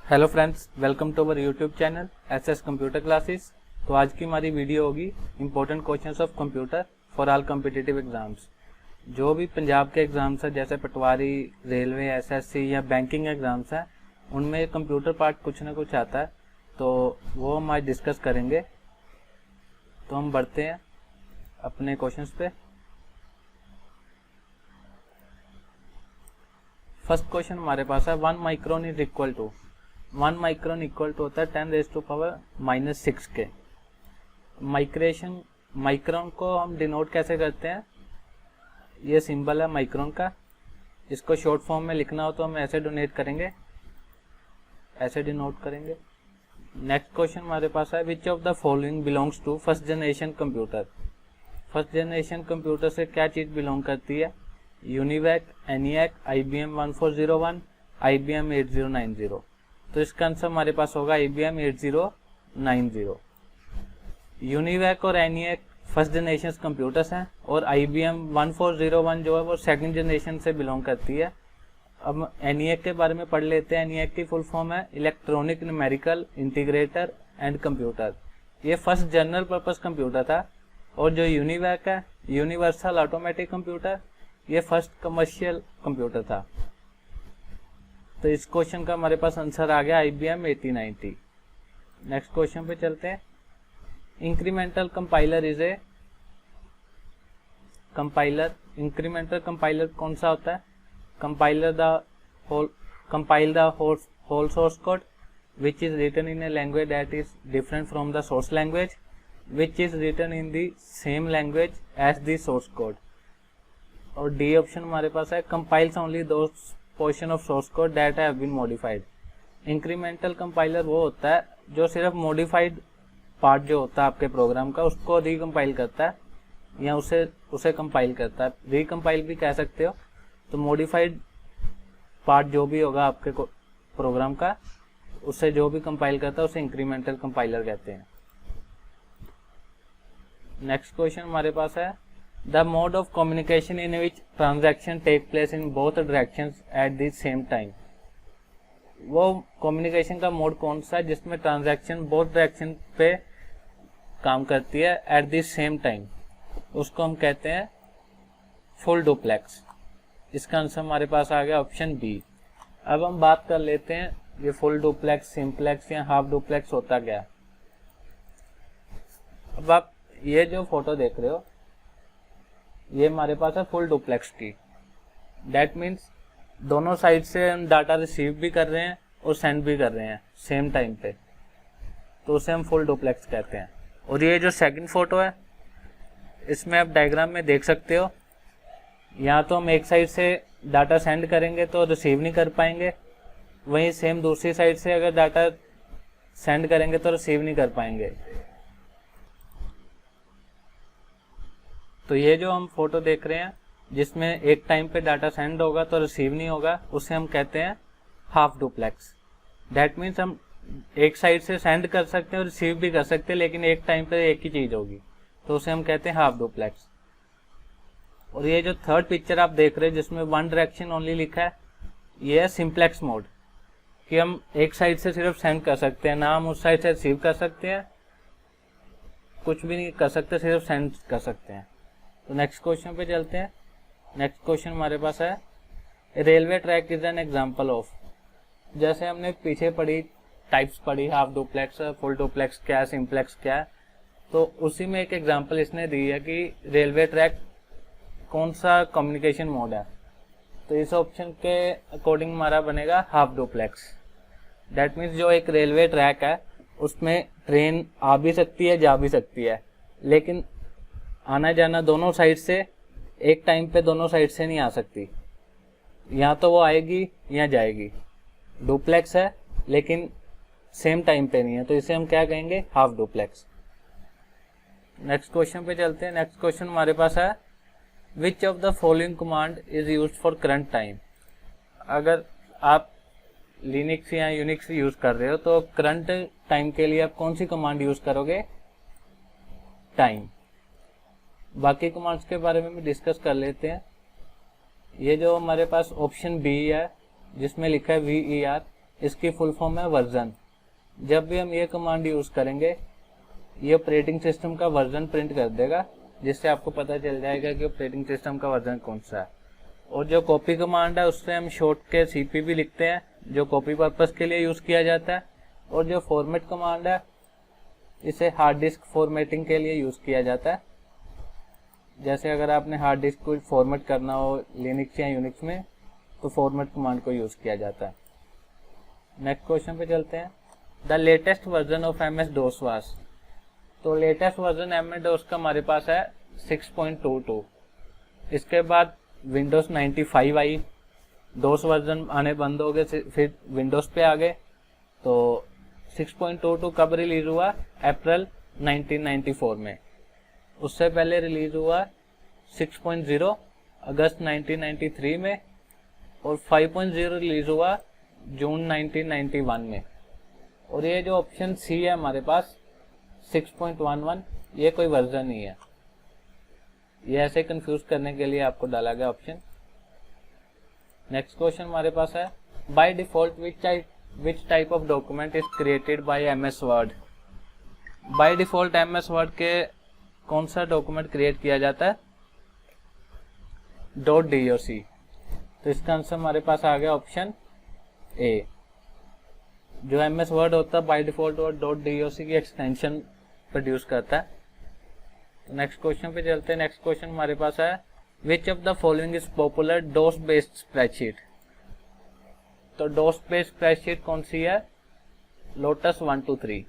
Hello friends, welcome to our YouTube channel SS computer classes. तो आज की हमारी वीडियो होगी important questions of computer for all competitive exams. जो भी पंजाब के एग्जाम्स हैं जैसे पटवारी, रेलवे, एसएससी या बैंकिंग एग्जाम्स हैं, उनमें कंप्यूटर पार्ट कुछ ना कुछ आता है, तो वो हम आज डिस्कस करेंगे। तो हम बढ़ते हैं अपने क्वेश्चंस पे। फर्स्ट क्वेश्चन हमारे पास है 1 micron is equal to 1 micron equal to होता है 10⁻⁻⁻⁶ के। माइक्रोन को हम डिनोट कैसे करते हैं, ये सिंबल है माइक्रोन का। इसको शॉर्ट फॉर्म में लिखना हो तो हम ऐसे डिनोट करेंगे। नेक्स्ट क्वेश्चन हमारे पास है which of the following belongs to first generation computer. First generation computer से क्या चीज़ बिलोंग करती है? UNIVAC, ENIAC, IBM 1401, IBM 8090। तो इसका आंसर हमारे पास होगा IBM 8090। यूनिवैक और एनियाक फर्स्ट जनरेशन कंप्यूटर्स हैं और IBM 1401 जो है वो सेकंड जनरेशन से बिलोंग करती है। अब एनियाक के बारे में पढ़ लेते हैं। एनियाक की फुल फॉर्म है electronic numerical integrator and computer. ये फर्स्ट जनरल पर्पस कंप्यूटर था। और जो यूनिवैक है, यूनिवर्सल ऑटोमेटिक कंप्यूटर, ये फर्स्ट कमर्शियल कंप्यूटर था। तो इस क्वेश्चन का हमारे पास आंसर आ गया IBM 8090। नेक्स्ट क्वेश्चन पे चलते हैं। Incremental compiler is a compiler. Incremental compiler कौन सा होता है? Compile the whole source code which is written in a language that is different from the source language which is written in the same language as the source code. और D option हमारे पास है compiles only those portion of source code that have been modified. Incremental compiler वो होता है जो सिर्फ modified part जो होता है आपके प्रोग्राम का उसको रिकम्पाइल करता है या उसे कंपाइल करता है। रिकम्पाइल भी कह सकते हो। तो मॉडिफाइड पार्ट जो भी होगा आपके प्रोग्राम का, उससे जो भी कंपाइल करता है उसे इंक्रीमेंटल कंपाइलर कहते हैं। नेक्स्ट क्वेश्चन हमारे पास है the mode of communication in which transaction take place in both directions at the same time. वो कम्युनिकेशन का मोड कौन सा है जिसमें ट्रांजैक्शन बोथ डायरेक्शन पे काम करती है एट द सेम टाइम? उसको हम कहते हैं फुल डुप्लेक्स। इसका आंसर हमारे पास आ गया ऑप्शन बी। अब हम बात कर लेते हैं ये फुल डुप्लेक्स, सिंप्लेक्स या हाफ डुप्लेक्स होता क्या। अब आप ये जो फोटो देख रहे हो ये हमारे पास है फुल डुप्लेक्स की। दैट मीन्स दोनों साइड से हम डाटा रिसीव भी कर रहे हैं और सेंड भी कर रहे हैं सेम टाइम पे, तो उसे हम फुल डुप्लेक्स कहते हैं। और ये जो सेकंड फोटो है इसमें आप डायग्राम में देख सकते हो, यहाँ तो हम एक साइड से डाटा सेंड करेंगे तो रिसीव नहीं कर पाएंगे, वहीं सेम दूसरी साइड से अगर डाटा सेंड करेंगे तो रिसीव नहीं कर पाएंगे। तो ये जो हम फोटो देख रहे हैं जिसमें एक टाइम पे डाटा सेंड होगा तो रिसीव नहीं होगा, उसे हम कहते हैं हाफ डुप्लेक्स। दैट मीन्स हम एक साइड से सेंड कर सकते हैं और रिसीव भी कर सकते हैं, लेकिन एक टाइम पे एक ही चीज होगी, तो उसे हम कहते हैं हाफ डुप्लेक्स। और ये जो थर्ड पिक्चर आप देख रहे हैं जिसमें वन डायरेक्शन ओनली लिखा है, ये है सिंप्लेक्स मोड, कि हम एक साइड से सिर्फ सेंड कर सकते हैं, ना हम उस साइड से रिसीव कर सकते हैं, कुछ भी नहीं कर सकते, सिर्फ सेंड कर सकते हैं। तो नेक्स्ट क्वेश्चन पे चलते हैं। नेक्स्ट क्वेश्चन हमारे पास है railway track is an example of. जैसे हमने पीछे टाइप्स पढ़ी, हाफ डुप्लेक्स, फुल डुप्लेक्स क्या है, सिंप्लेक्स क्या है, तो उसी में एक एग्जांपल इसने दी है कि रेलवे ट्रैक कौन सा कम्युनिकेशन मोड है। तो इस ऑप्शन के अकॉर्डिंग हमारा बनेगा हाफ डुप्लेक्स। दैट मीन्स जो एक रेलवे ट्रैक है उसमें ट्रेन आ भी सकती है, जा भी सकती है, लेकिन आना जाना दोनों साइड से एक टाइम पे दोनों साइड से नहीं आ सकती, या तो वो आएगी या जाएगी। डुप्लेक्स है लेकिन सेम टाइम पे नहीं है, तो इसे हम क्या कहेंगे? Half duplex. नेक्स्ट क्वेश्चन पे चलते हैं। नेक्स्ट क्वेश्चन हमारे पास है which of the following command is used for current time. अगर आप लिनक्स या यूनिक्स यूज कर रहे हो तो करंट टाइम के लिए आप कौन सी कमांड यूज करोगे? टाइम। बाकी कमांड्स के बारे में भी डिस्कस कर लेते हैं। ये जो हमारे पास ऑप्शन बी है जिसमें लिखा है VER, इसकी फुल फॉर्म है वर्जन। जब भी हम ये कमांड यूज करेंगे ये ऑपरेटिंग सिस्टम का वर्जन प्रिंट कर देगा, जिससे आपको पता चल जाएगा कि ऑपरेटिंग सिस्टम का वर्जन कौन सा है। और जो कॉपी कमांड है उससे हम शॉर्ट के सीपी भी लिखते हैं, जो कॉपी पर्पस के लिए यूज किया जाता है। और जो फॉर्मेट कमांड है इसे हार्ड डिस्क फॉर्मेटिंग के लिए यूज किया जाता है। जैसे अगर आपने हार्ड डिस्क को फॉर्मेट करना हो लिनक्स या यूनिक्स में तो फॉर्मेट कमांड को यूज किया जाता है। नेक्स्ट क्वेश्चन पे चलते हैं। The latest version of MS DOS was. तो लेटेस्ट वर्जन MS DOS का हमारे पास है 6.22। इसके बाद विंडोज 95 आई, DOS वर्जन आने बंद हो गए, फिर विंडोज पे आ गए। तो 6.22 कब रिलीज हुआ? अप्रैल 1994 में। उससे पहले रिलीज हुआ 6.0 अगस्त 1993 में, और 5.0 रिलीज हुआ जून 1991 में। और ये जो ऑप्शन सी है हमारे पास 6.11, ये कोई वर्जन नहीं है, ये ऐसे कंफ्यूज करने के लिए आपको डाला गया ऑप्शन। नेक्स्ट क्वेश्चन हमारे पास है, by default which type of document is created by MS word. By default MS word के कौन सा डॉक्यूमेंट क्रिएट किया जाता है? .doc। तो इसका आंसर हमारे पास आ गया ऑप्शन ए। जो MS वर्ड होता है बाय डिफॉल्ट और .doc की एक्सटेंशन प्रोड्यूस करता है। नेक्स्ट क्वेश्चन पे चलते हैं। नेक्स्ट क्वेश्चन हमारे पास है, which of the following is popular DOS based spreadsheet. तो DOS बेस्ड स्प्रेडशीट कौन सी है? लोटस 123।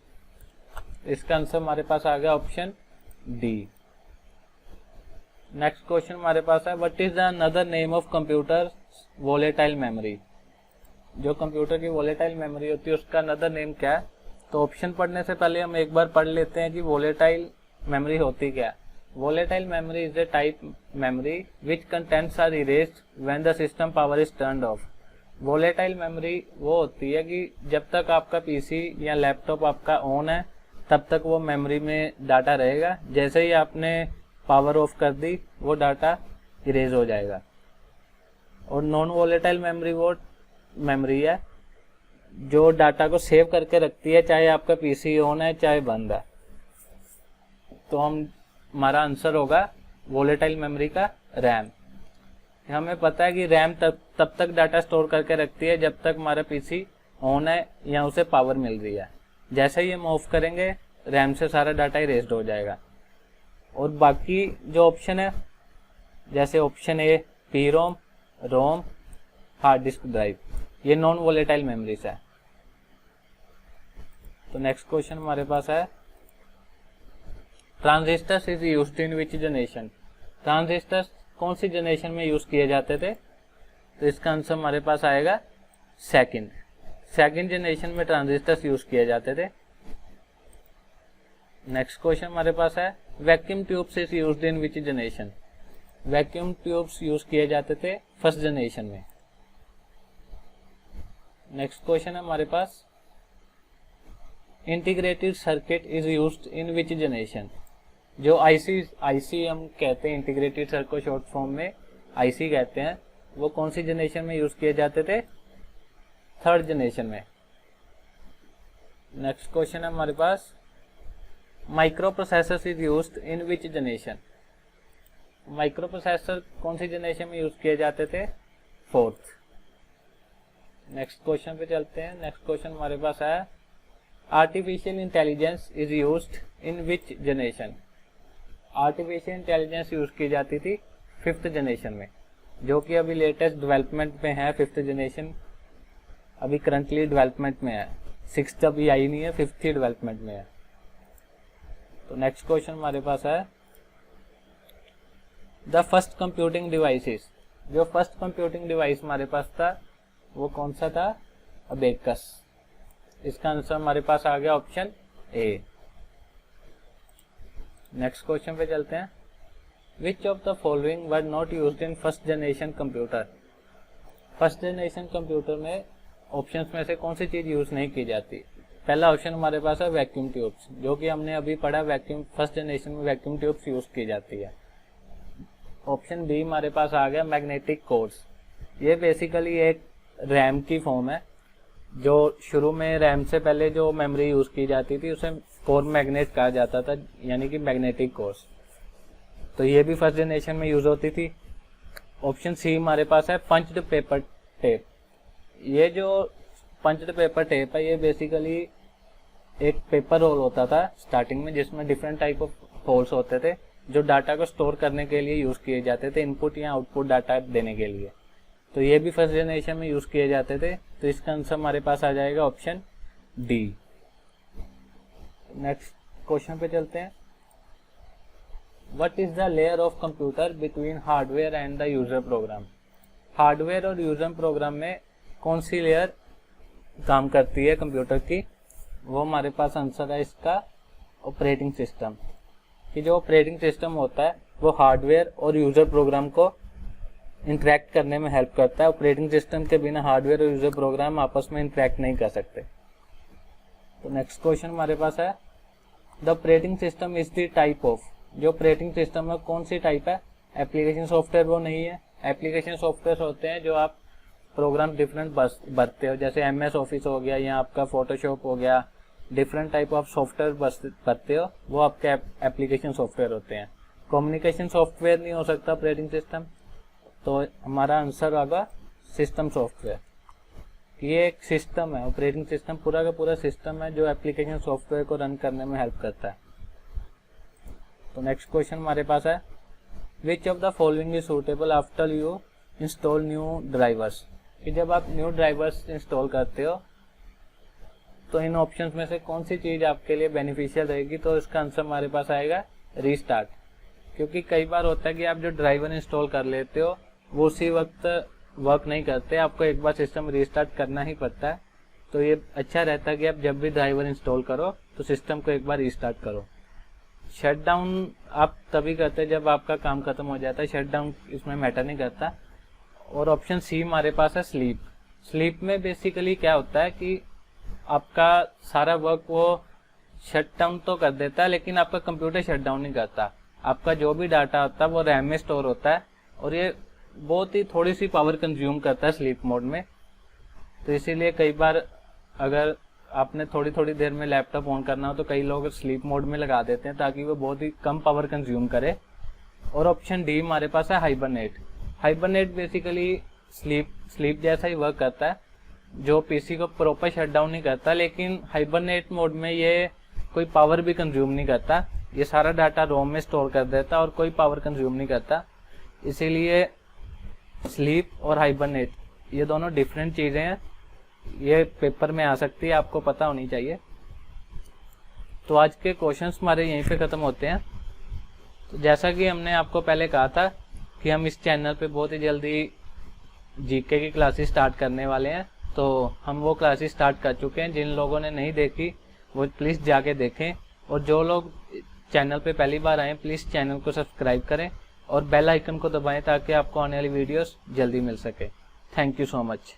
इसका आंसर हमारे पास आ गया ऑप्शन डी। नेक्स्ट क्वेश्चन हमारे पास है, what is the another name of computer volatile memory. जो कंप्यूटर की वोलेटाइल मेमोरी होती है उसका अनदर नेम क्या है? तो ऑप्शन पढ़ने से पहले हम एक बार पढ़ लेते हैं कि वोलेटाइल मेमोरी होती क्या है। Volatile memory is a type memory which contents are erased when the system power is turned off. Volatile memory वो होती है कि जब तक आपका पीसी या लैपटॉप आपका ऑन है तब तक वो मेमोरी में डाटा रहेगा, जैसे ही आपने पावर ऑफ कर दी वो डाटा इरेज हो जाएगा। और नॉन वोलेटाइल मेमोरी वो मेमोरी है जो डाटा को सेव करके रखती है, चाहे आपका पीसी ऑन है चाहे बंद है। तो हमारा आंसर होगा वोलेटाइल मेमोरी का रैम। हमें पता है कि रैम तब तक डाटा स्टोर करके रखती है जब तक हमारा पीसी ऑन है या उसे पावर मिल रही है। जैसे ही हम ऑफ करेंगे रैम से सारा डाटा इरेज्ड हो जाएगा। और बाकी जो ऑप्शन है जैसे option A PROM, ROM, hard disk drive, ये नॉन वोलेटाइल मेमोरीज है। तो नेक्स्ट क्वेश्चन हमारे पास है, transistors is used in which generation. Transistors कौन सी जनरेशन में यूज किए जाते थे? तो इसका आंसर हमारे पास आएगा सेकंड जनरेशन में ट्रांजिस्टर्स यूज किए जाते थे। नेक्स्ट क्वेश्चन हमारे पास है, vacuum tubes is used in which generation. Vacuum tubes use किए जाते थे फर्स्ट जनरेशन में। नेक्स्ट क्वेश्चन है हमारे पास, integrated circuit is used in which generation. जो आईसी हम कहते हैं इंटीग्रेटेड सर्किट को शॉर्ट फॉर्म में आईसी कहते हैं, वो कौन सी जनरेशन में यूज किए जाते थे? थर्ड जनरेशन में। नेक्स्ट क्वेश्चन है हमारे पास, microprocessor is used in which generation. Microprocessor कौन सी जनरेशन में यूज किए जाते थे? फोर्थ। नेक्स्ट क्वेश्चन पे चलते हैं। नेक्स्ट क्वेश्चन हमारे पास है, artificial intelligence is used in which generation. Artificial intelligence use की जाती थी फिफ्थ जनरेशन में, जो कि अभी लेटेस्ट डेवलपमेंट में है। फिफ्थ जनरेशन अभी करंटली डेवलपमेंट में है, सिक्स्थ अभी आई नहीं है, फिफ्थ ही डेवलपमेंट में है। तो नेक्स्ट क्वेश्चन हमारे पास है, द फर्स्ट कंप्यूटिंग डिवाइसेस। जो फर्स्ट कंप्यूटिंग डिवाइस हमारे पास था वो कौन सा था? अबेकस। इसका आंसर हमारे पास आ गया ऑप्शन ए। नेक्स्ट क्वेश्चन पे चलते हैं, विच of the following were not used in first generation computer. First generation computer में ऑप्शंस में से कौन सी चीज यूज नहीं की जाती? पहला ऑप्शन हमारे पास है वैक्यूम ट्यूब्स, जो कि हमने अभी पढ़ा, वैक्यूम फर्स्ट जनरेशन में वैक्यूम ट्यूब्स यूज की जाती है। ऑप्शन बी हमारे पास आ गया मैग्नेटिक कोर्स। ये बेसिकली एक रैम की फॉर्म है जो शुरू में रैम से पहले जो मेमोरी यूज की जाती थी उसे कोर मैग्नेट कहा जाता था, यानी कि मैग्नेटिक कोर्स। तो ये भी फर्स्ट जनरेशन में यूज होती थी। ऑप्शन सी हमारे पास है पंच्ड पेपर टेप। ये जो पंच्ड पेपर टेप है, ये बेसिकली एक पेपर रोल होता था स्टार्टिंग में, जिसमें डिफरेंट टाइप ऑफ होल्स होते थे जो डाटा को स्टोर करने के लिए यूज किए जाते थे, इनपुट या आउटपुट डाटा देने के लिए। तो ये भी फर्स्ट जनरेशन में यूज किए जाते थे। तो इसका आंसर हमारे पास आ जाएगा ऑप्शन डी। नेक्स्ट क्वेश्चन पे चलते हैं। What is the layer of computer between hardware and the user program. Hardware और यूजर प्रोग्राम में कौन सी लेयर काम करती है कंप्यूटर की, वो हमारे पास आंसर है इसका ऑपरेटिंग सिस्टम। कि जो ऑपरेटिंग सिस्टम होता है वो हार्डवेयर और यूजर प्रोग्राम को इंटरेक्ट करने में हेल्प करता है। ऑपरेटिंग सिस्टम के बिना हार्डवेयर और यूजर प्रोग्राम आपस में इंटरेक्ट नहीं कर सकते। तो नेक्स्ट क्वेश्चन हमारे पास है, the operating system is the type of. जो ऑपरेटिंग सिस्टम है कौन सी टाइप है, एप्लीकेशन सॉफ्टवेयर वो नहीं है। एप्लीकेशन सॉफ्टवेयर होते हैं जो आप प्रोग्राम डिफरेंट भरते हो, जैसे MS ऑफिस हो गया या आपका फोटोशॉप हो गया, डिफरेंट टाइप ऑफ सॉफ्टवेयर भरते हो, वो आपके एप्लीकेशन सॉफ्टवेयर होते हैं। कम्युनिकेशन सॉफ्टवेयर नहीं हो सकता ऑपरेटिंग सिस्टम। तो हमारा आंसर होगा सिस्टम सॉफ्टवेयर। ये एक सिस्टम है, ऑपरेटिंग सिस्टम पूरा का पूरा सिस्टम है जो एप्लीकेशन सॉफ्टवेयर को रन करने में हेल्प करता है। तो नेक्स्ट क्वेश्चन हमारे पास है, which of the following is suitable after you install new drivers. कि जब आप न्यू ड्राइवर्स इंस्टॉल करते हो तो इन ऑप्शंस में से कौन सी चीज आपके लिए बेनिफिशियल रहेगी। तो इसका आंसर हमारे पास आएगा रीस्टार्ट। क्योंकि कई बार होता है कि आप जो ड्राइवर इंस्टॉल कर लेते हो वो उसी वक्त वर्क नहीं करते, आपको एक बार सिस्टम रीस्टार्ट करना ही पड़ता है। तो ये अच्छा रहता है कि आप जब भी ड्राइवर इंस्टॉल करो तो सिस्टम को एक बार रीस्टार्ट करो। शट डाउन आप तभी करते हैं जब आपका काम खत्म हो जाता है, शट डाउन इसमें मैटर नहीं करता। और ऑप्शन सी हमारे पास है स्लीप। स्लीप में बेसिकली क्या होता है कि आपका सारा वर्क वो शट डाउन तो कर देता है, लेकिन आपका कंप्यूटर शट डाउन नहीं करता। आपका जो भी डाटा होता है वो रैम में स्टोर होता है और ये बहुत ही थोड़ी सी पावर कंज्यूम करता है स्लीप मोड में। तो इसीलिए कई बार अगर आपने थोड़ी थोड़ी देर में लैपटॉप ऑन करना हो तो कई लोग स्लीप मोड में लगा देते हैं ताकि वो बहुत ही कम पावर कंज्यूम करे। और ऑप्शन डी हमारे पास है हाइबरनेट। हाइबरनेट बेसिकली स्लीप जैसा ही वर्क करता है, जो पीसी को प्रॉपर शट डाउन नहीं करता, लेकिन हाइबरनेट मोड में ये कोई पावर भी कंज्यूम नहीं करता। ये सारा डाटा रोम में स्टोर कर देता और कोई पावर कंज्यूम नहीं करता। इसीलिए स्लीप और हाइबरनेट ये दोनों डिफरेंट चीजें हैं। ये पेपर में आ सकती है, आपको पता होनी चाहिए। तो आज के क्वेश्चंस हमारे यहीं पे खत्म होते हैं। तो जैसा कि हमने आपको पहले कहा था कि हम इस चैनल पे बहुत ही जल्दी जीके की क्लासेस स्टार्ट करने वाले हैं। तो हम वो क्लासेस स्टार्ट कर चुके हैं। जिन लोगों ने नहीं देखी वो प्लीज़ जाके देखें, और जो लोग चैनल पे पहली बार आए प्लीज़ चैनल को सब्सक्राइब करें और बेल आइकन को दबाएं ताकि आपको आने वाली वीडियोस जल्दी मिल सके। Thank you so much.